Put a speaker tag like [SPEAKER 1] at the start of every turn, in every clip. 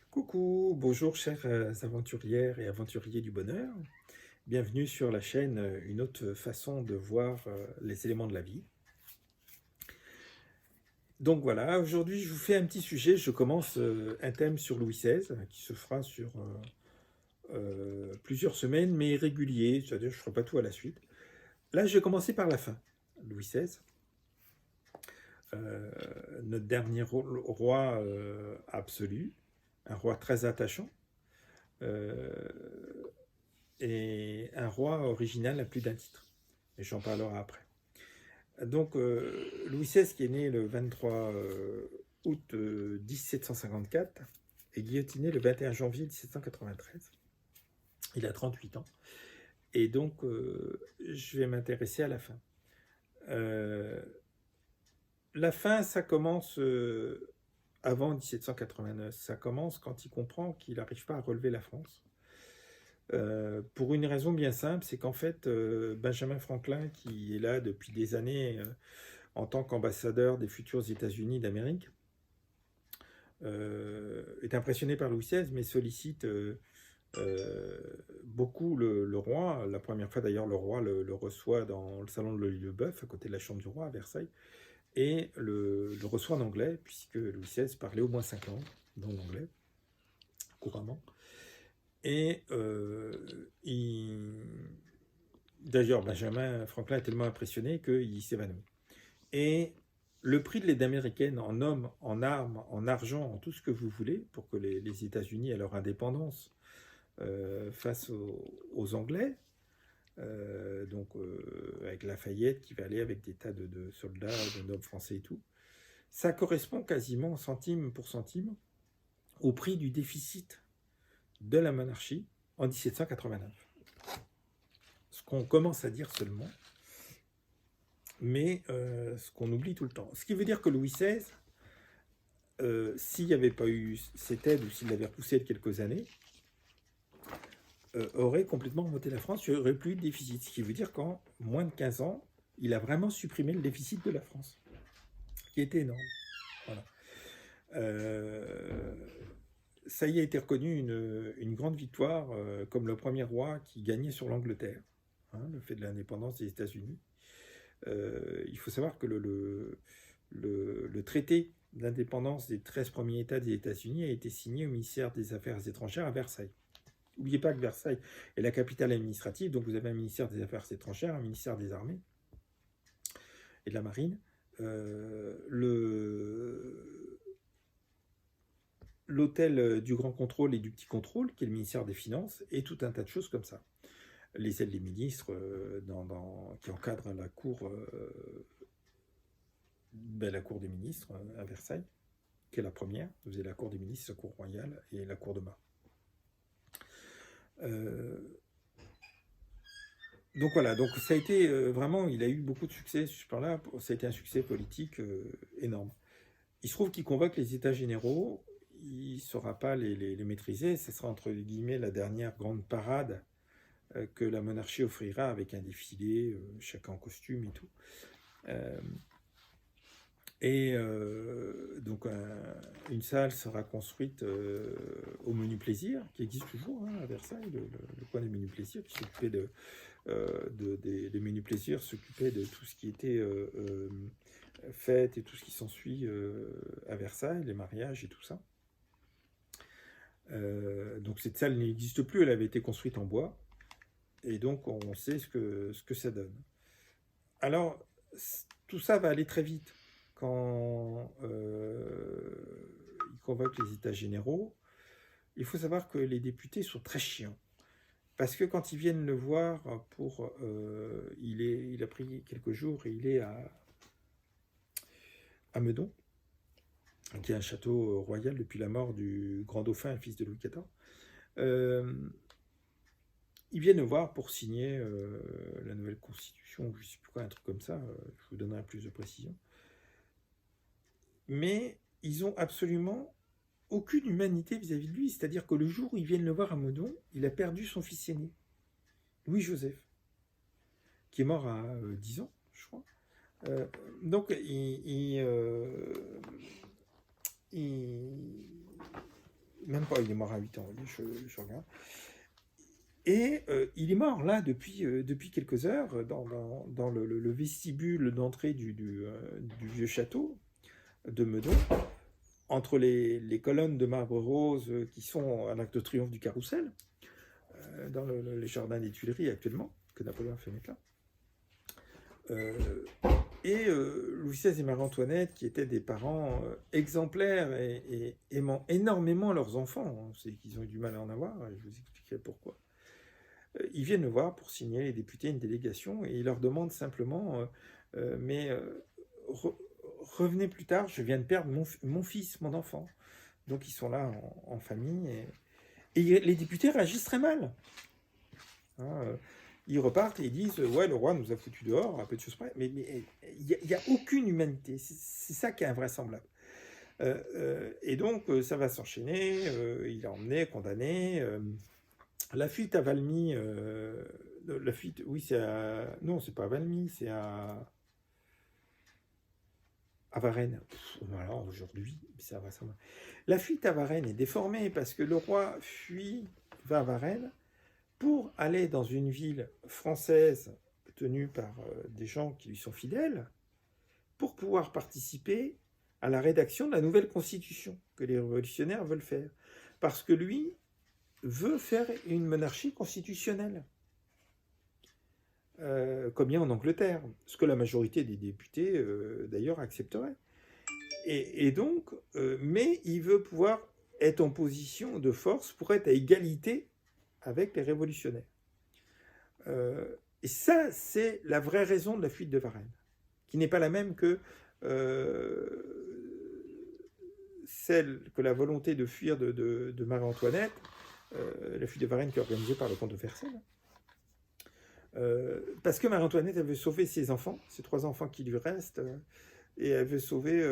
[SPEAKER 1] Coucou, bonjour chères aventurières et aventuriers du bonheur. Bienvenue sur la chaîne Une autre façon de voir les éléments de la vie. Donc voilà, aujourd'hui je vous fais un petit sujet. Je commence un thème sur Louis XVI qui se fera sur plusieurs semaines, mais régulier, c'est-à-dire je ne ferai pas tout à la suite. Là, je vais commencer par la fin. Louis XVI, notre dernier roi absolu, un roi très attachant. Et un roi original à plus d'un titre. Et j'en parlerai après. Donc, Louis XVI, qui est né le 23 août 1754, est guillotiné le 21 janvier 1793. Il a 38 ans. Et donc, je vais m'intéresser à la fin. La fin, ça commence avant 1789. Ça commence quand il comprend qu'il n'arrive pas à relever la France. Pour une raison bien simple, c'est qu'en fait, Benjamin Franklin, qui est là depuis des années en tant qu'ambassadeur des futurs États-Unis d'Amérique, est impressionné par Louis XVI, mais sollicite beaucoup le roi. La première fois, d'ailleurs, le roi le reçoit dans le salon de l'Œil-le-Bœuf, à côté de la chambre du roi à Versailles, et le reçoit en anglais, puisque Louis XVI parlait au moins 5 langues, dont l'anglais, couramment. Et d'ailleurs, Benjamin Franklin est tellement impressionné qu'il s'évanouit. Et le prix de l'aide américaine en hommes, en armes, en argent, en tout ce que vous voulez, pour que les États-Unis aient leur indépendance face aux Anglais, avec Lafayette qui va aller avec des tas de soldats, de nobles français et tout, ça correspond quasiment centime pour centime au prix du déficit de la monarchie en 1789. Ce qu'on commence à dire seulement, mais ce qu'on oublie tout le temps. Ce qui veut dire que Louis XVI, s'il n'y avait pas eu cette aide ou s'il l'avait repoussée de quelques années, aurait complètement remonté la France, il n'y aurait plus eu de déficit. Ce qui veut dire qu'en moins de 15 ans, il a vraiment supprimé le déficit de la France, qui était énorme. Voilà. Ça y a été reconnu une grande victoire, comme le premier roi qui gagnait sur l'Angleterre, le fait de l'indépendance des États-Unis. Il faut savoir que le traité d'indépendance des 13 premiers États des États-Unis a été signé au ministère des Affaires étrangères à Versailles. N'oubliez pas que Versailles est la capitale administrative, donc vous avez un ministère des Affaires étrangères, un ministère des Armées et de la Marine. L'hôtel du Grand Contrôle et du Petit Contrôle, qui est le ministère des Finances, et tout un tas de choses comme ça. Les ailes des ministres qui encadrent la cour des ministres à Versailles, qui est la première. Vous avez la cour des ministres, la cour royale et la cour de Mars. Donc voilà, donc ça a été vraiment, il a eu beaucoup de succès, ce support-là, ça a été un succès politique énorme. Il se trouve qu'il convoque les États généraux, il ne saura pas les maîtriser, ce sera entre guillemets la dernière grande parade que la monarchie offrira avec un défilé, chacun en costume et tout. Donc une salle sera construite au Menu Plaisir, qui existe toujours à Versailles, le coin des Menus Plaisirs, qui s'occupait des Menus Plaisirs, s'occupait de tout ce qui était fête et tout ce qui s'ensuit à Versailles, les mariages et tout ça. Donc cette salle n'existe plus, elle avait été construite en bois, et donc on sait ce que ça donne. Alors, tout ça va aller très vite. Quand il convoque les États généraux, il faut savoir que les députés sont très chiants. Parce que quand ils viennent le voir il a pris quelques jours et il est à Meudon, qui est un château royal depuis la mort du grand dauphin, fils de Louis XIV. Ils viennent le voir pour signer la nouvelle constitution, je ne sais plus quoi, un truc comme ça, je vous donnerai plus de précision. Mais ils ont absolument aucune humanité vis-à-vis de lui, c'est-à-dire que le jour où ils viennent le voir à Meudon, il a perdu son fils aîné, Louis-Joseph, qui est mort à 10 ans, je crois. Donc, même pas, il est mort à 8 ans, je regarde. Et il est mort là depuis quelques heures dans le vestibule d'entrée du vieux château de Meudon, entre les colonnes de marbre rose qui sont à l'Arc de Triomphe du Carrousel, dans les jardins des Tuileries actuellement, que Napoléon a fait mettre là. Louis XVI et Marie-Antoinette, qui étaient des parents exemplaires et aimant énormément leurs enfants, c'est qu'ils ont eu du mal à en avoir, et je vous expliquerai pourquoi. Ils viennent le voir pour signer, les députés, une délégation, et ils leur demandent simplement revenez plus tard, je viens de perdre mon fils, mon enfant. Donc ils sont là en famille, et les députés réagissent très mal. Ils repartent et ils disent ouais, le roi nous a foutu dehors, un peu de choses près, mais il n'y a aucune humanité, c'est ça qui est invraisemblable. Et donc ça va s'enchaîner, il est emmené, condamné. La fuite à Valmy, la fuite, oui, c'est à... Non, c'est pas à Valmy, c'est à Varennes. Voilà, aujourd'hui, ça va. La fuite à Varennes est déformée parce que le roi va à Varennes pour aller dans une ville française tenue par des gens qui lui sont fidèles, pour pouvoir participer à la rédaction de la nouvelle constitution que les révolutionnaires veulent faire. Parce que lui veut faire une monarchie constitutionnelle, comme il y a en Angleterre, ce que la majorité des députés, d'ailleurs, accepteraient. Et donc, mais il veut pouvoir être en position de force pour être à égalité avec les révolutionnaires. Et ça, c'est la vraie raison de la fuite de Varennes, qui n'est pas la même que celle que la volonté de fuir de Marie-Antoinette, la fuite de Varennes qui est organisée par le comte de Fersen. Parce que Marie-Antoinette, elle veut sauver ses enfants, ses 3 enfants qui lui restent, et elle veut sauver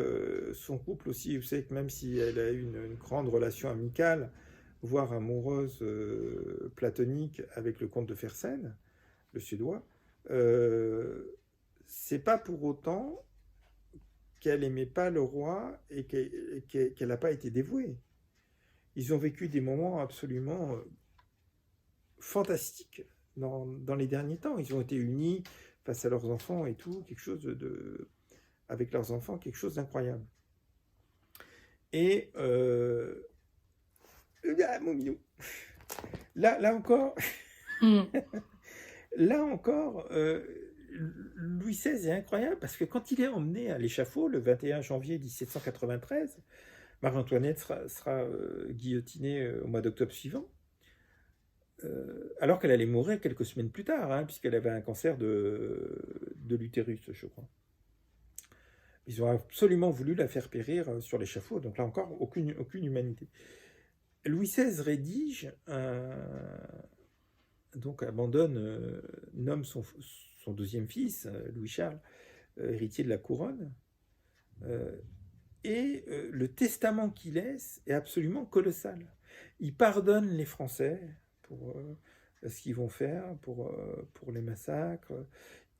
[SPEAKER 1] son couple aussi. Vous savez que même si elle a eu une grande relation amicale, voire amoureuse, platonique avec le comte de Fersen, le Suédois, c'est pas pour autant qu'elle n'aimait pas le roi et qu'elle n'a pas été dévouée. Ils ont vécu des moments absolument fantastiques dans les derniers temps. Ils ont été unis face à leurs enfants et tout, quelque chose avec leurs enfants, quelque chose d'incroyable. Et mon minou. Là encore, Louis XVI est incroyable parce que quand il est emmené à l'échafaud le 21 janvier 1793, Marie-Antoinette sera guillotinée au mois d'octobre suivant, alors qu'elle allait mourir quelques semaines plus tard, puisqu'elle avait un cancer de l'utérus, je crois. Ils ont absolument voulu la faire périr sur l'échafaud, donc là encore, aucune humanité. Louis XVI rédige, donc abandonne, nomme son 2e fils, Louis-Charles, héritier de la couronne, et le testament qu'il laisse est absolument colossal. Il pardonne les Français pour ce qu'ils vont faire, pour les massacres.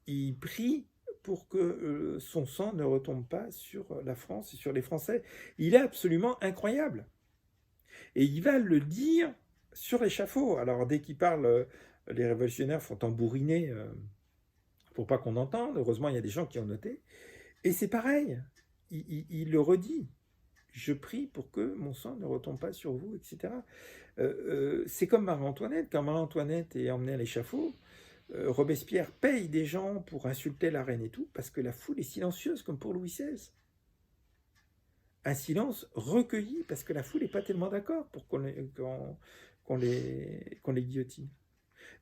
[SPEAKER 1] Il prie pour que son sang ne retombe pas sur la France et sur les Français. Il est absolument incroyable. Et il va le dire sur l'échafaud. Alors dès qu'il parle, les révolutionnaires font tambouriner pour pas qu'on entende. Heureusement, il y a des gens qui ont noté. Et c'est pareil. Il le redit. Je prie pour que mon sang ne retombe pas sur vous, etc. C'est comme Marie-Antoinette. Quand Marie-Antoinette est emmenée à l'échafaud, Robespierre paye des gens pour insulter la reine et tout, parce que la foule est silencieuse, comme pour Louis XVI. Un silence recueilli, parce que la foule n'est pas tellement d'accord pour qu'on les guillotine.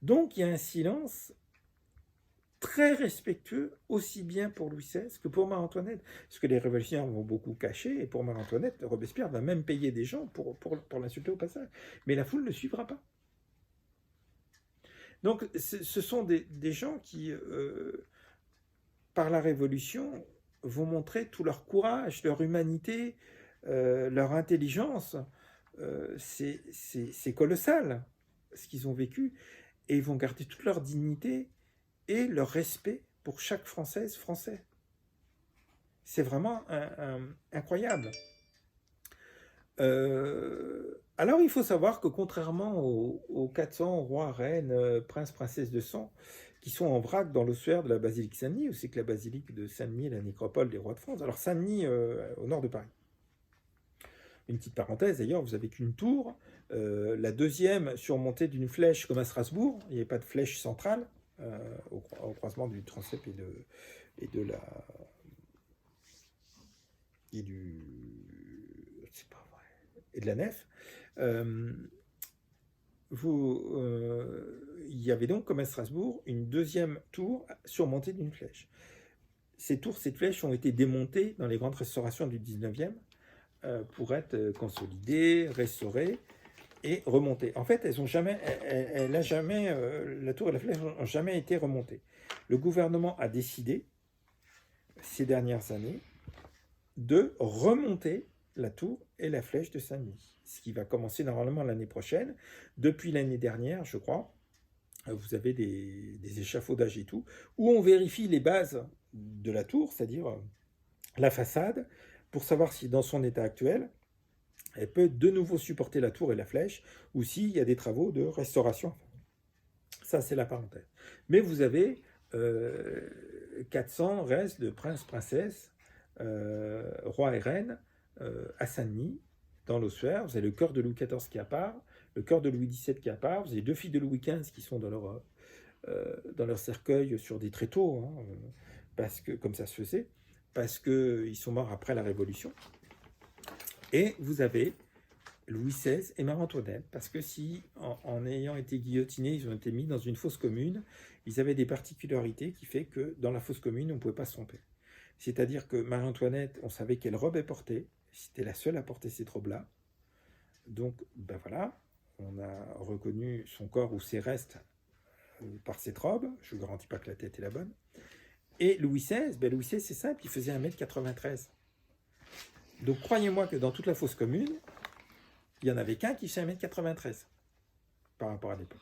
[SPEAKER 1] Donc il y a un silence très respectueux, aussi bien pour Louis XVI que pour Marie-Antoinette. Parce que les révolutionnaires vont beaucoup cacher, et pour Marie-Antoinette, Robespierre va même payer des gens pour l'insulter au passage. Mais la foule ne suivra pas. Donc, ce sont des gens qui, par la Révolution, vont montrer tout leur courage, leur humanité, leur intelligence. C'est colossal ce qu'ils ont vécu. Et ils vont garder toute leur dignité et leur respect pour chaque Française, Français. C'est vraiment incroyable. Alors, il faut savoir que contrairement aux 400 rois, reines, princes, princesses de sang, qui sont en vrac dans l'ossuaire de la basilique Saint-Denis, aussi que la basilique de Saint-Denis est la nécropole des rois de France. Alors, Saint-Denis, au nord de Paris. Une petite parenthèse, d'ailleurs, vous n'avez qu'une tour, la deuxième surmontée d'une flèche comme à Strasbourg, il n'y avait pas de flèche centrale, au croisement du transept et de la... et du... c'est pas vrai, et de la nef. Il y avait donc, comme à Strasbourg, une deuxième tour surmontée d'une flèche. Ces flèches ont été démontées dans les grandes restaurations du 19e pour être consolidées, restaurées et remontées. En fait, la tour et la flèche n'ont jamais été remontées. Le gouvernement a décidé, ces dernières années, de remonter la tour et la flèche de Saint-Denis, ce qui va commencer normalement l'année prochaine. Depuis l'année dernière, je crois, vous avez des échafaudages et tout, où on vérifie les bases de la tour, c'est-à-dire la façade, pour savoir si dans son état actuel, elle peut de nouveau supporter la tour et la flèche, ou s'il y a des travaux de restauration. Ça, c'est la parenthèse. Mais vous avez 400 restes de princes, princesses, rois et reines à Saint-Denis, dans l'ossuaire. Vous avez le cœur de Louis XIV qui est à part, le cœur de Louis XVII qui est à part, vous avez 2 filles de Louis XV qui sont dans leur cercueil sur des tréteaux, hein, parce que, comme ça se faisait, parce qu'ils sont morts après la Révolution. Et vous avez Louis XVI et Marie-Antoinette, parce que si, en ayant été guillotinés, ils ont été mis dans une fosse commune, ils avaient des particularités qui fait que dans la fosse commune, on ne pouvait pas se tromper. C'est-à-dire que Marie-Antoinette, on savait quelle robe elle portait, c'était la seule à porter cette robe-là. Donc, ben voilà, on a reconnu son corps ou ses restes par cette robe. Je ne vous garantis pas que la tête est la bonne. Et Louis XVI, Louis XVI, c'est simple, il faisait 1m93. Donc, croyez-moi que dans toute la fosse commune, il n'y en avait qu'un qui faisait 1m93 par rapport à l'époque.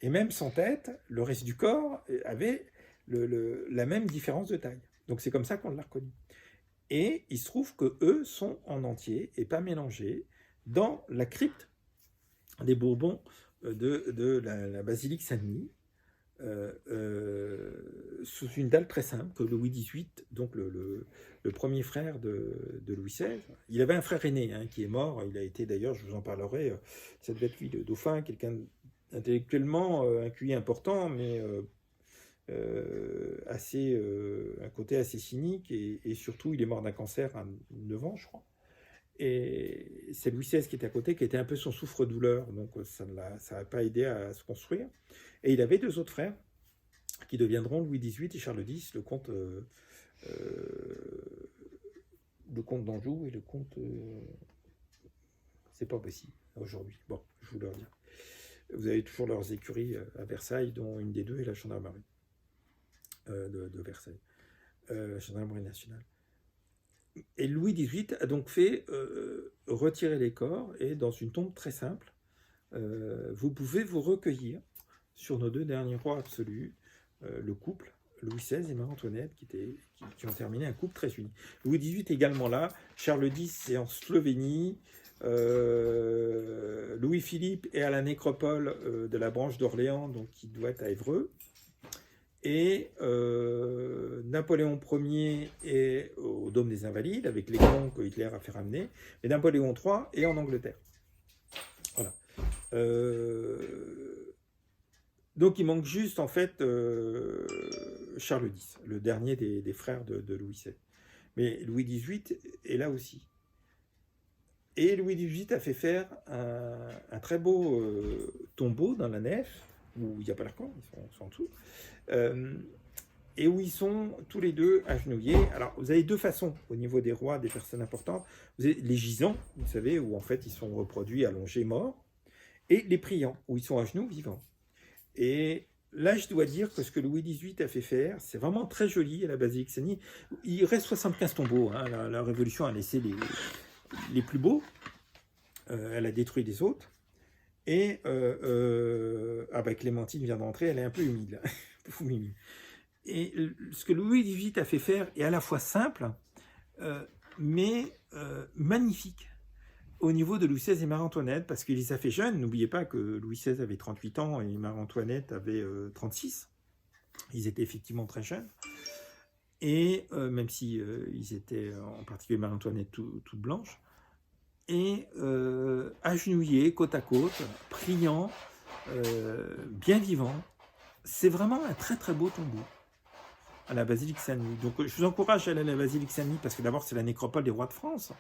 [SPEAKER 1] Et même sans tête, le reste du corps avait la même différence de taille. Donc, c'est comme ça qu'on l'a reconnu. Et il se trouve qu'eux sont en entier et pas mélangés dans la crypte des Bourbons de la basilique Saint-Denis, sous une dalle très simple que Louis XVIII, donc le premier frère de Louis XVI, il avait un frère aîné qui est mort, il a été d'ailleurs, je vous en parlerai, ça devait être lui le dauphin, quelqu'un intellectuellement un QI important, mais un côté assez cynique, et surtout il est mort d'un cancer à 9 ans, je crois. Et c'est Louis XVI qui était à côté, qui était un peu son souffre-douleur, donc ça n'a pas aidé à se construire. Et il avait 2 autres frères qui deviendront Louis XVIII et Charles X, le comte d'Anjou et le comte... c'est pas possible aujourd'hui. Bon, je vous le redis. Vous avez toujours leurs écuries à Versailles, dont une des 2 est la gendarmerie de Versailles, la gendarmerie nationale. Et Louis XVIII a donc fait retirer les corps, et dans une tombe très simple, vous pouvez vous recueillir sur nos 2 derniers rois absolus, le couple Louis XVI et Marie-Antoinette, qui ont terminé un couple très uni. Louis XVIII est également là, Charles X est en Slovénie, Louis-Philippe est à la nécropole de la branche d'Orléans, donc qui doit être à Évreux, et Napoléon Ier est au Dôme des Invalides, avec les cons que Hitler a fait ramener, et Napoléon III est en Angleterre. Voilà. Donc il manque juste en fait Charles X, le dernier des frères de Louis XVI. Mais Louis XVIII est là aussi. Et Louis XVIII a fait faire un très beau tombeau dans la nef, où il n'y a pas leur corps, ils sont en dessous, et où ils sont tous les 2 agenouillés. Alors vous avez 2 façons au niveau des rois, des personnes importantes. Vous avez les gisants, vous savez, où en fait ils sont reproduits allongés, morts, et les priants, où ils sont à genoux, vivants. Et là, je dois dire que ce que Louis XVIII a fait faire, c'est vraiment très joli à la basilique Saint-Denis. Il reste 75 tombeaux. Hein. La Révolution a laissé les plus beaux. Elle a détruit les autres. Et Clémentine vient d'entrer, elle est un peu humide. Et ce que Louis XVIII a fait faire est à la fois simple, mais magnifique au niveau de Louis XVI et Marie-Antoinette, parce qu'il les a fait jeunes. N'oubliez pas que Louis XVI avait 38 ans et Marie-Antoinette avait 36. Ils étaient effectivement très jeunes. Et même si ils étaient, en particulier Marie-Antoinette, toute blanche, et agenouillés, côte à côte, priant, bien vivant. C'est vraiment un très très beau tombeau à la basilique Saint-Denis. Donc je vous encourage à aller à la basilique Saint-Denis parce que d'abord c'est la nécropole des rois de France.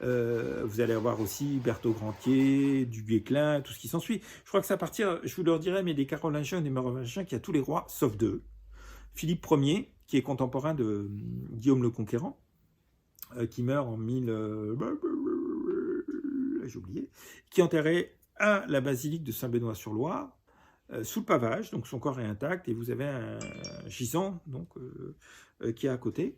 [SPEAKER 1] Vous allez avoir aussi Berthaud Grantier, Du Guesclin, tout ce qui s'ensuit. Je crois que c'est à partir, je vous le dirai, mais des Carolingiens et des Mérovingiens qu'il y a tous les rois, sauf deux. Philippe Ier, qui est contemporain de Guillaume le Conquérant, qui meurt en 1000... j'ai oublié, qui est enterré à la basilique de Saint-Benoît-sur-Loire, sous le pavage, donc son corps est intact, et vous avez un gisant donc, qui est à côté.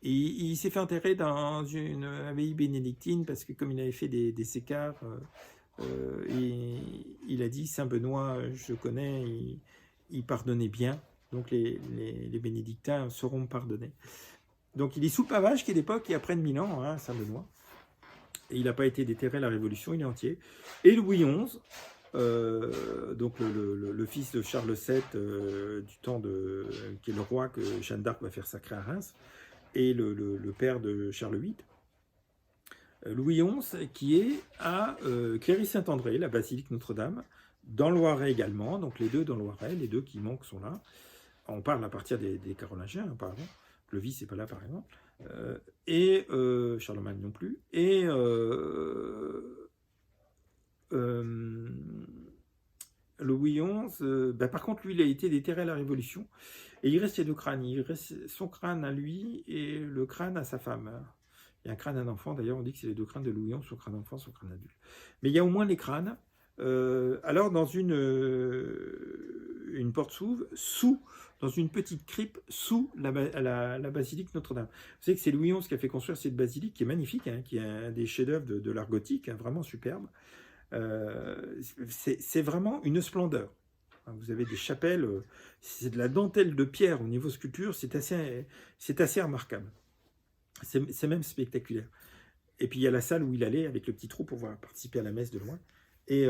[SPEAKER 1] Et il s'est fait enterrer dans une abbaye bénédictine, parce que comme il avait fait des écarts, et il a dit, Saint-Benoît, je connais, il pardonnait bien, donc les bénédictins sauront me pardonner. Donc il est sous le pavage, qui est d'époque, il y a près de 1000 ans, hein, Saint-Benoît. Et il n'a pas été déterré à la Révolution, il est entier. Et Louis XI, donc le fils de Charles VII, du temps qui est le roi que Jeanne d'Arc va faire sacrer à Reims, et le père de Charles VIII, Louis XI, qui est à Cléry-Saint-André, la basilique Notre-Dame, dans le Loiret également, donc les deux dans le Loiret, les deux qui manquent sont là. On parle à partir des Carolingiens, hein, pardon. Clovis n'est pas là par exemple, et Charlemagne non plus, et Louis XI, par contre lui il a été déterré à la Révolution, et il reste les deux crânes, il reste son crâne à lui et le crâne à sa femme. Il y a un crâne d'un enfant, d'ailleurs on dit que c'est les deux crânes de Louis XI, son crâne d'enfant, son crâne adulte. Mais il y a au moins les crânes. Alors dans une porte s'ouvre dans une petite crypte sous la basilique Notre-Dame. Vous savez que c'est Louis XI qui a fait construire cette basilique qui est magnifique, hein, qui est un des chefs-d'œuvre de l'art gothique, hein, vraiment superbe. C'est vraiment une splendeur. Vous avez des chapelles, c'est de la dentelle de pierre au niveau sculpture, c'est assez remarquable. C'est même spectaculaire. Et puis il y a la salle où il allait avec le petit trou pour pouvoir participer à la messe de loin. Et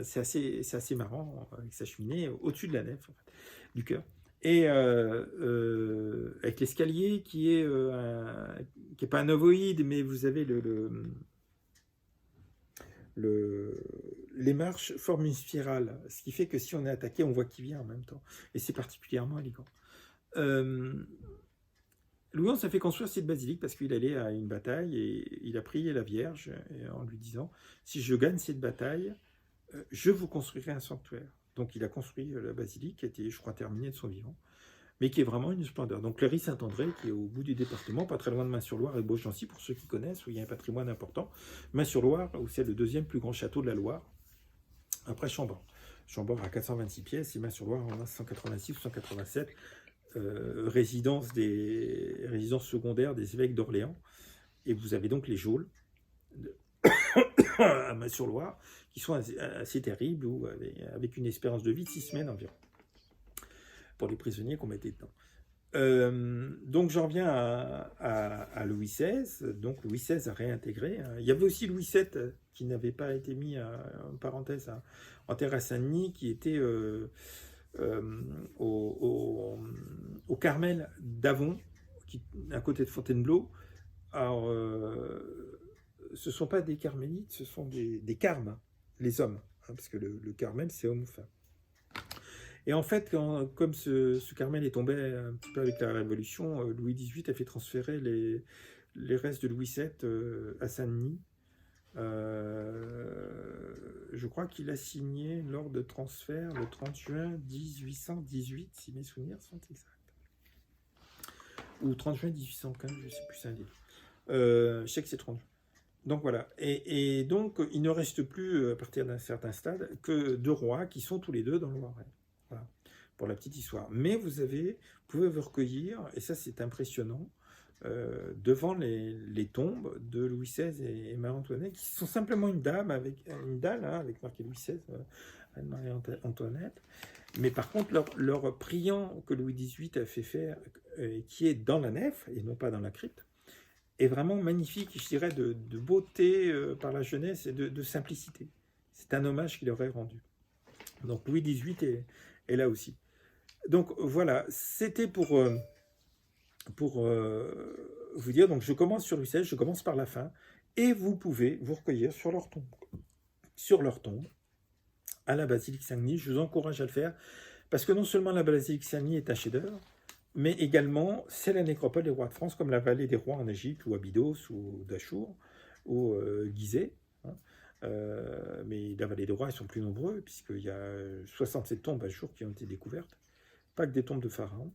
[SPEAKER 1] c'est assez marrant, avec sa cheminée au-dessus de la nef, en fait, du chœur. Et avec l'escalier qui est pas un ovoïde, mais vous avez les marches forment une spirale, ce qui fait que si on est attaqué, on voit qui vient en même temps. Et c'est particulièrement élégant. Louis XI a fait construire cette basilique parce qu'il allait à une bataille et il a prié la Vierge en lui disant « Si je gagne cette bataille, je vous construirai un sanctuaire. » Donc il a construit la basilique qui a été, je crois, terminée de son vivant, mais qui est vraiment une splendeur. Donc Cléry-Saint-André, qui est au bout du département, pas très loin de Main-sur-Loire et Beaugency, pour ceux qui connaissent, où il y a un patrimoine important. Main-sur-Loire, où c'est le deuxième plus grand château de la Loire, après Chambord. Chambord a 426 pièces et Main-sur-Loire en a 186 ou 187. Résidence secondaires des évêques d'Orléans, et vous avez donc les geôles à Main-sur-Loire qui sont assez terribles, ou avec une espérance de vie de 6 semaines environ pour les prisonniers qu'on mettait dedans. Donc j'en reviens à Louis XVI. Donc Louis XVI a réintégré. Il y avait aussi Louis VII qui n'avait pas été mis en parenthèse en terre à Saint-Denis, qui était au Carmel d'Avon, à côté de Fontainebleau. Alors, ce ne sont pas des carmélites, ce sont des carmes, les hommes, hein, parce que le Carmel, c'est homme ou femme. Et en fait, comme ce Carmel est tombé un petit peu avec la Révolution, Louis XVIII a fait transférer les restes de Louis VII à Saint-Denis. Je crois qu'il a signé lors de transfert le 30 juin 1818, si mes souvenirs sont exacts. Ou 30 juin 1815, je ne sais plus, c'est un des deux. Je sais que c'est 30 juin. Donc voilà. Et donc, il ne reste plus, à partir d'un certain stade, que 2 rois qui sont tous les deux dans le Loiret. Voilà, pour la petite histoire. Mais vous pouvez vous recueillir, et ça c'est impressionnant, devant les tombes de Louis XVI et Marie-Antoinette, qui sont simplement une dame avec une dalle, hein, avec marqué Louis XVI, Anne-Marie-Antoinette. Mais par contre, leur priant que Louis XVIII a fait faire, qui est dans la nef, et non pas dans la crypte, est vraiment magnifique, je dirais, de beauté par la jeunesse et de simplicité. C'est un hommage qu'il aurait rendu. Donc Louis XVIII est là aussi. Donc voilà, c'était pour vous dire, donc je commence sur Louis XVI, je commence par la fin, et vous pouvez vous recueillir sur leur tombe, à la basilique Saint-Denis. Je vous encourage à le faire, parce que non seulement la basilique Saint-Denis est un chef-d'œuvre, mais également c'est la nécropole des rois de France, comme la vallée des rois en Égypte, ou Abydos, ou Dachour, ou Gizeh. Hein. Mais la vallée des rois, ils sont plus nombreux, puisqu'il y a 67 tombes à jour qui ont été découvertes, pas que des tombes de pharaons.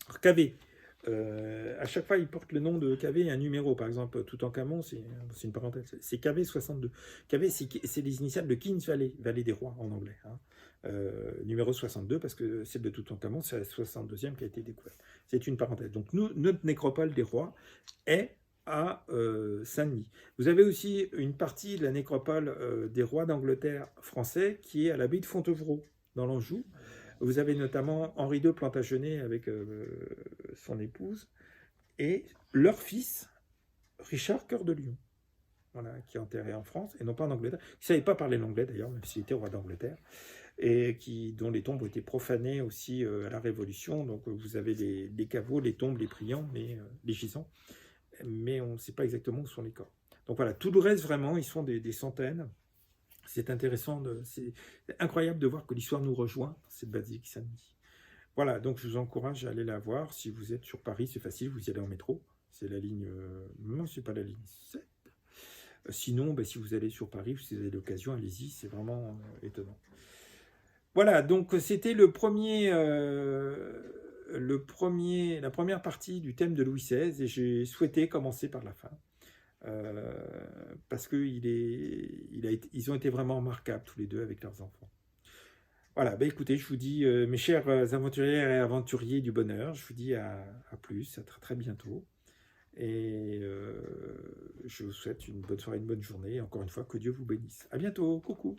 [SPEAKER 1] Alors, Cavé, à chaque fois, il porte le nom de Cavé et un numéro. Par exemple, Toutankhamon, c'est une parenthèse, c'est Cavé 62. Cavé, c'est les initiales de King's Valley, vallée des rois en anglais. Hein. Numéro 62, parce que celle de Toutankhamon, c'est la 62e qui a été découverte. C'est une parenthèse. Donc, notre nécropole des rois est à Saint-Denis. Vous avez aussi une partie de la nécropole des rois d'Angleterre français qui est à l'abbaye de Fontevraud, dans l'Anjou. Vous avez notamment Henri II Plantagenet avec son épouse et leur fils, Richard Cœur de Lion, voilà, qui est enterré en France et non pas en Angleterre, qui ne savait pas parler l'anglais d'ailleurs, même s'il était roi d'Angleterre, et dont les tombes ont été profanées aussi à la Révolution. Donc vous avez les caveaux, les tombes, les priants, mais, les gisants, mais on ne sait pas exactement où sont les corps. Donc voilà, tout le reste vraiment, ils sont des centaines. C'est intéressant, c'est incroyable de voir que l'histoire nous rejoint dans cette basilique Saint-Denis. Voilà, donc je vous encourage à aller la voir. Si vous êtes sur Paris, c'est facile, vous y allez en métro. C'est la ligne... non, c'est pas la ligne 7. Sinon, si vous allez sur Paris, si vous avez l'occasion, allez-y, c'est vraiment étonnant. Voilà, donc c'était la première partie du thème de Louis XVI, et j'ai souhaité commencer par la fin. Parce qu'ils ont été vraiment remarquables tous les deux avec leurs enfants. Voilà, écoutez, je vous dis, mes chers aventurières et aventuriers du bonheur, je vous dis à plus, à très très bientôt. Et je vous souhaite une bonne soirée, une bonne journée. Et encore une fois, que Dieu vous bénisse. À bientôt, coucou.